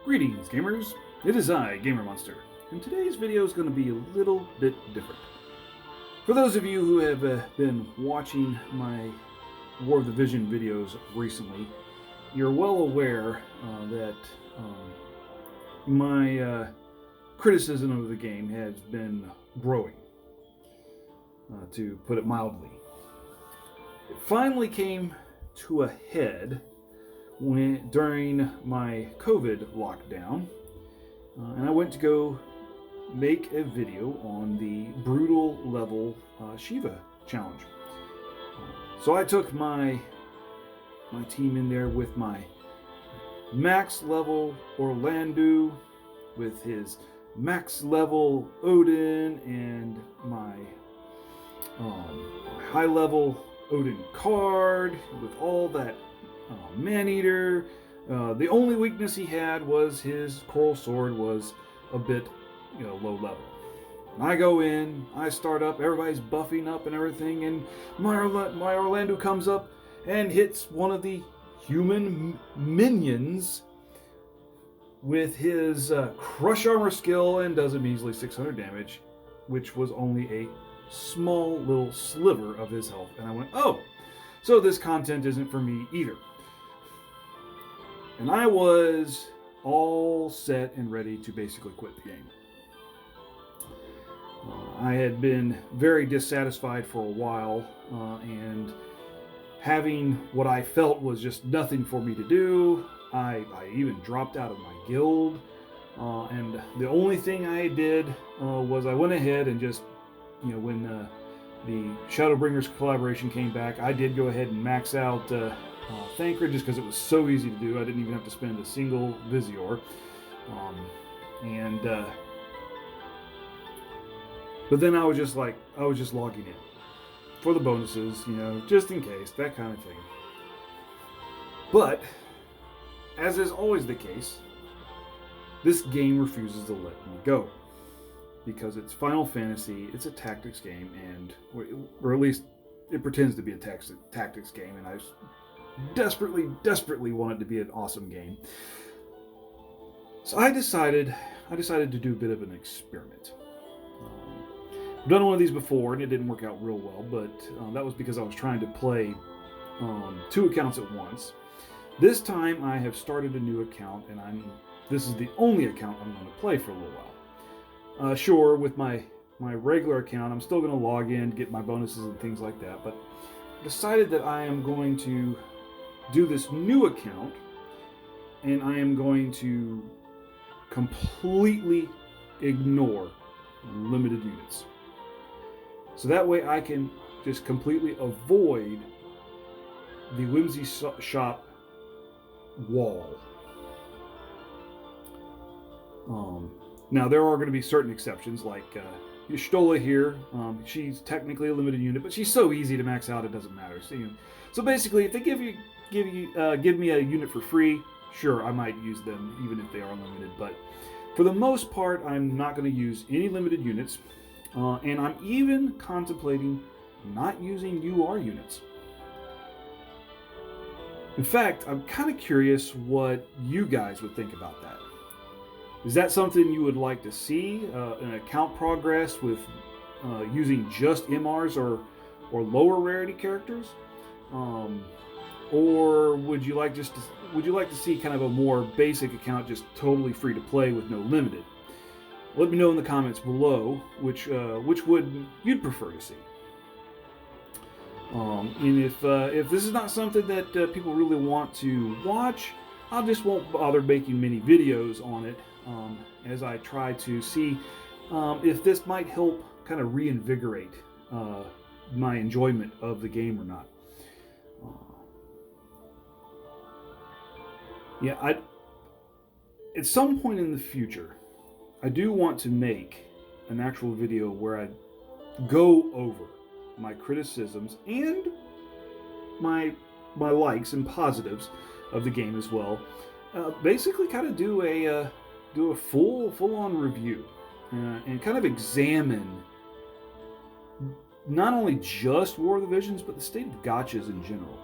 Greetings, gamers. It is I, Gamer Monster, and today's video is going to be a little bit different. For those of you who have been watching my War of the Vision videos recently, you're well aware that my criticism of the game has been growing, to put it mildly. It finally came to a head during my COVID lockdown, and I went to go make a video on the brutal level Shiva challenge. So I took my team in there with my max level Orlando, with his max level Odin, and my high level Odin card with all that man-eater. The only weakness he had was his coral sword was a bit, low level. And I go in, I start up, everybody's buffing up and everything, and my Orlando comes up and hits one of the human minions with his crush armor skill and does a measly 600 damage, which was only a small little sliver of his health. And I went, oh, so this content isn't for me either. And I was all set and ready to basically quit the game. I had been very dissatisfied for a while, and having what I felt was just nothing for me to do. I even dropped out of my guild, and the only thing I did was I went ahead and just, when the Shadowbringers collaboration came back, I did go ahead and max out Thancred, just because it was so easy to do. I didn't even have to spend a single Visior. But then I was just logging in for the bonuses, just in case, that kind of thing. But, as is always the case, this game refuses to let me go. Because it's Final Fantasy, it's a tactics game, or at least it pretends to be a tactics game, and I desperately want it to be an awesome game. So I decided to do a bit of an experiment. I've done one of these before, and it didn't work out real well, but that was because I was trying to play 2 accounts at once. This time I have started a new account, and this is the only account I'm going to play for a little while. Sure, with my regular account, I'm still going to log in, get my bonuses and things like that, but I decided that I am going to do this new account, and I am going to completely ignore limited units. So that way I can just completely avoid the Whimsy Shop wall. Now, there are going to be certain exceptions, like Y'shtola here. She's technically a limited unit, but she's so easy to max out, it doesn't matter. So basically, if they give me a unit for free, sure, I might use them, even if they are unlimited. But for the most part, I'm not going to use any limited units, and I'm even contemplating not using UR units. In fact, I'm kind of curious what you guys would think about that. Is that something you would like to see, an account progress with using just MRs or lower rarity characters, or would you like to see kind of a more basic account, just totally free to play with no limited? Let me know in the comments below which would you'd prefer to see. And if this is not something that people really want to watch, I just won't bother making many videos on it, as I try to see if this might help kind of reinvigorate my enjoyment of the game or not. At some point in the future, I do want to make an actual video where I go over my criticisms and my likes and positives of the game as well. Basically, kind of do a full-on review and kind of examine not only just War of the Visions, but the state of gachas in general.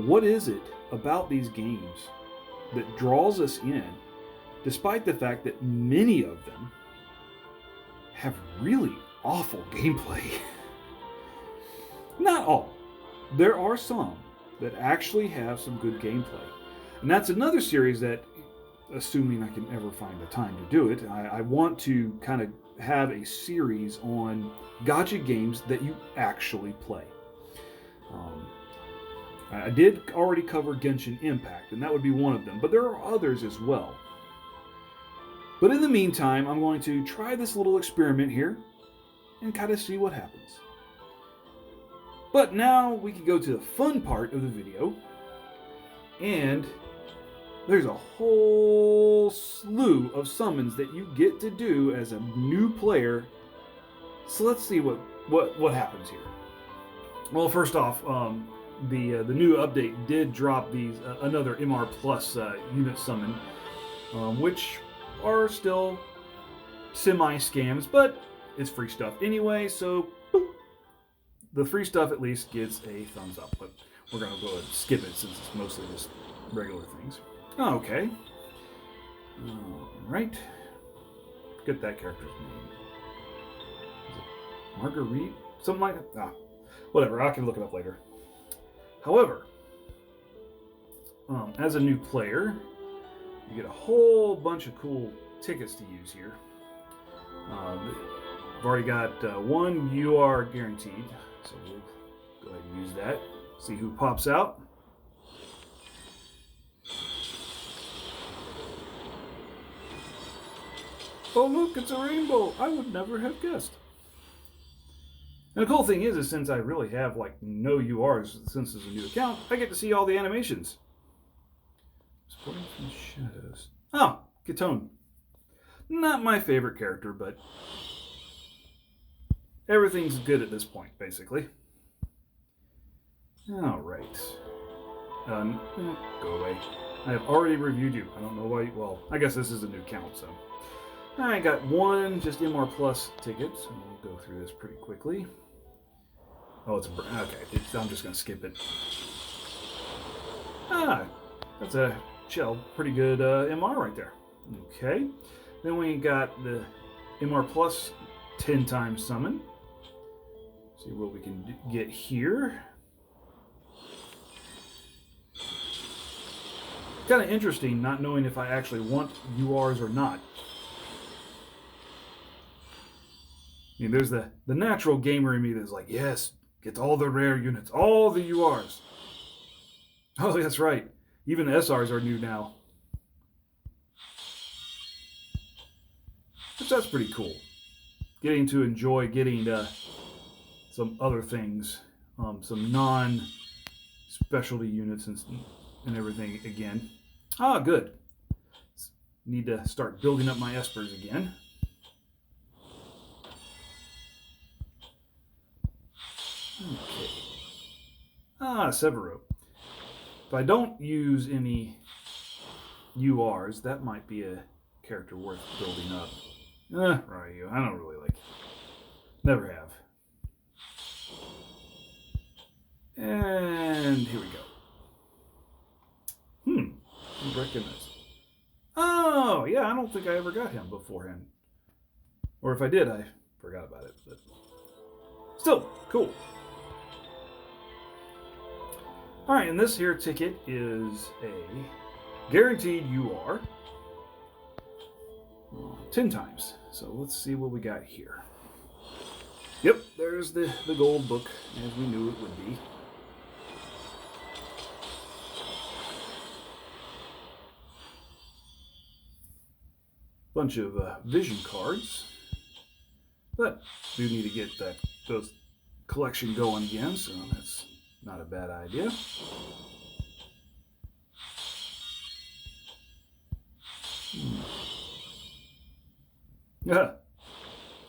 What is it about these games that draws us in despite the fact that many of them have really awful gameplay. Not all. There are some that actually have some good gameplay. And that's another series that, assuming I can ever find the time to do it, I want to kind of have a series on gacha games that you actually play. I did already cover Genshin Impact, and that would be one of them, but there are others as well. But in the meantime, I'm going to try this little experiment here and kind of see what happens. But now we can go to the fun part of the video, and there's a whole slew of summons that you get to do as a new player. So let's see what happens here. Well, first off, the new update did drop these another MR Plus unit summon, which are still semi-scams, but it's free stuff anyway, so boop, the free stuff at least gets a thumbs up, but we're going to go ahead and skip it since it's mostly just regular things. Okay. Alright. Forget that character's name. Is it Marguerite? Something like that? Whatever, I can look it up later. However, as a new player, you get a whole bunch of cool tickets to use here. I've already got one UR guaranteed, so we'll go ahead and use that. See who pops out. Oh look, it's a rainbow! I would never have guessed. And the cool thing is since I really have like no URs since it's a new account, I get to see all the animations. Sporting from the shadows. Oh, Katone. Not my favorite character, but everything's good at this point, basically. Alright. Go away. I have already reviewed you. I don't know why. Well, I guess this is a new count, so. I got one just MR Plus ticket, so we'll go through this pretty quickly. Oh, it's okay. I'm just going to skip it. That's a shell. Pretty good MR right there. Okay. Then we got the MR Plus 10 times summon. See what we can get here. Kind of interesting not knowing if I actually want URs or not. I mean, there's the natural gamer in me that's like, yes, get all the rare units, all the URs. Oh, that's right. Even the SRs are new now. Which that's pretty cool. Getting to enjoy getting some other things, some non-specialty units and everything again. Ah, good. Need to start building up my espers again. Okay. Severo. If I don't use any URs, that might be a character worth building up. Ryu. I don't really like it. Never have. And here we go. I recognize. Oh, yeah, I don't think I ever got him beforehand. Or if I did, I forgot about it. But still, cool. Alright, and this here ticket is a guaranteed UR 10 times. So let's see what we got here. Yep, there's the gold book, as we knew it would be. Bunch of vision cards. But we need to get those collection going again, so that's not a bad idea. Yeah,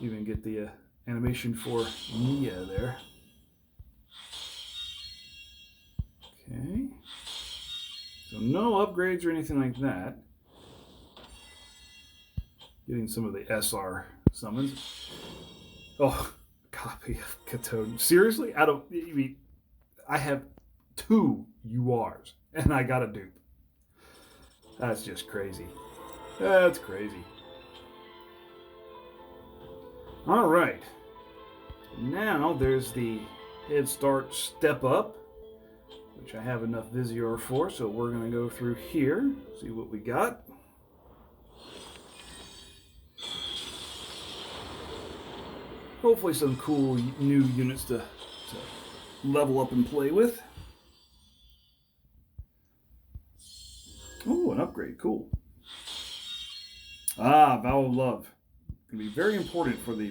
even get the animation for Mia there. Okay. So no upgrades or anything like that. Getting some of the SR summons. Oh, copy of Katone. Seriously? I have 2 URs and I got a dupe. That's just crazy. That's crazy. All right. Now there's the Head Start Step Up, which I have enough Visior for, so we're going to go through here, see what we got. Hopefully some cool new units to level up and play with. Oh, an upgrade, cool. Ah, Vow of Love. Going to be very important for the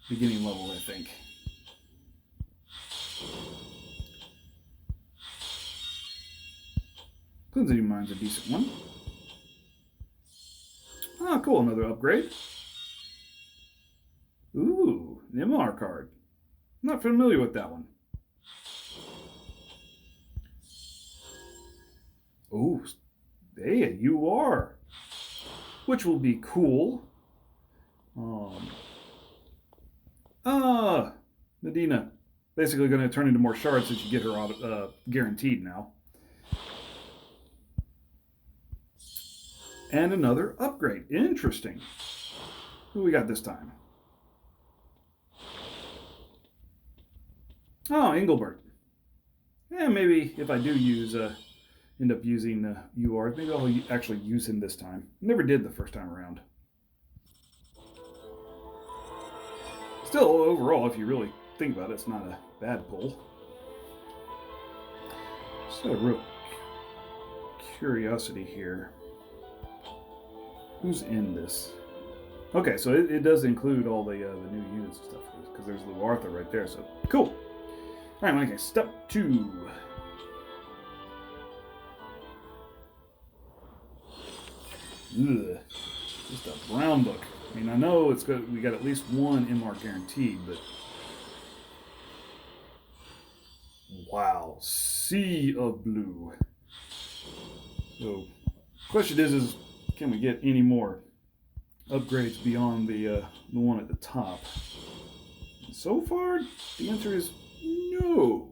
beginning level, I think. Cleansing Mind's a decent one. Ah, cool, another upgrade. Ooh, an MR card. Not familiar with that one. Ooh, hey, you are. Which will be cool. Medina. Basically going to turn into more shards since you get her out, guaranteed now. And another upgrade. Interesting. Who we got this time? Oh, Engelbert. Yeah, maybe if I do end up using UR, maybe I'll actually use him this time. Never did the first time around. Still, overall, if you really think about it, it's not a bad pull. Just a real curiosity here. Who's in this? Okay, so it does include all the new units and stuff, because there's Luartha right there, so cool. All right, okay, step 2. Ugh, just a brown book. I mean, I know it's good. We got at least one MR guaranteed, but wow, sea of blue. So, question is can we get any more upgrades beyond the one at the top? And so far, the answer is no.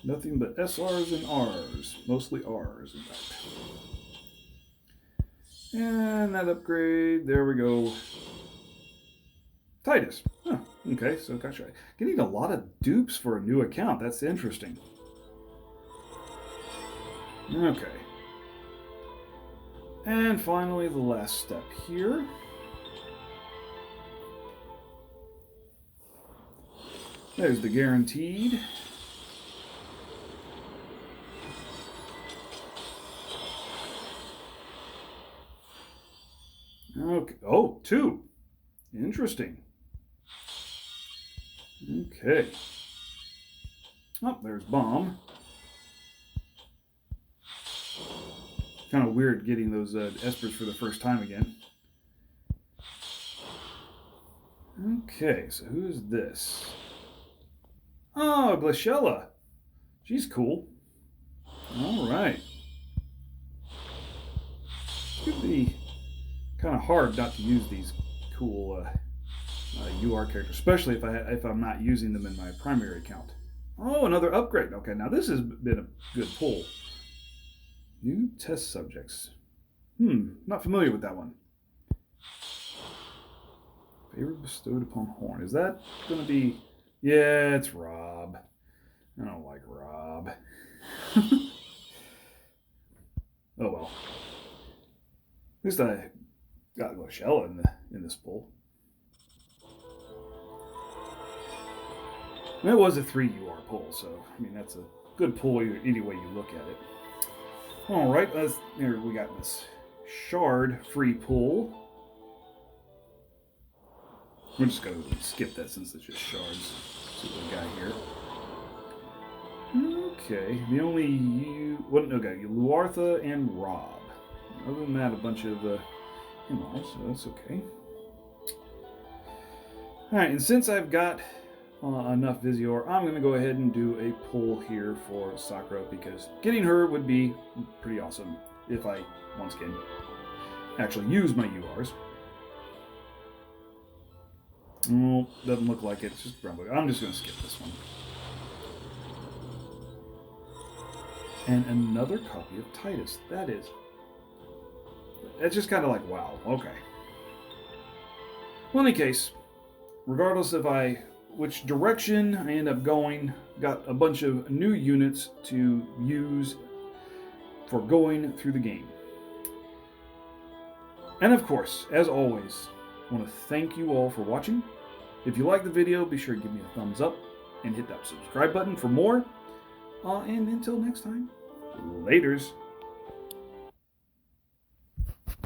Nothing but SRs and Rs. Mostly Rs, in fact. And that upgrade, there we go. Titus. Huh, okay, so gotcha. Getting a lot of dupes for a new account. That's interesting. Okay. And finally, the last step here. There's the guaranteed. Okay. Oh, 2. Interesting. Okay. Oh, there's Bomb. Kind of weird getting those Espers for the first time again. Okay, so who's this? Oh, Glaciella. She's cool. All right. Could be kind of hard not to use these cool UR characters, especially if I'm not using them in my primary account. Oh, another upgrade. Okay, now this has been a good pull. New test subjects. Not familiar with that one. Favor bestowed upon Horn. Is that going to be... Yeah, it's Rob. I don't like Rob. Oh well. At least I got Glaciella in this pull. And it was a 3 UR pull, so I mean that's a good pull any way you look at it. All right, here we got this shard free pull. We're just going to skip that since it's just shards. See what we got here. Okay, the only Luartha and Rob. Other than that, a bunch of MRs, so that's okay. All right, and since I've got enough Visior, I'm going to go ahead and do a pull here for Sakura because getting her would be pretty awesome if I, once again, actually use my URs. Well, doesn't look like it. It's just brown book. I'm just going to skip this one. and another copy of Titus. It's just kind of like, wow, okay. Well, in any case, regardless of which direction I end up going, got a bunch of new units to use for going through the game. And of course, as always, I want to thank you all for watching. If you like the video, be sure to give me a thumbs up and hit that subscribe button for more. And until next time, laters.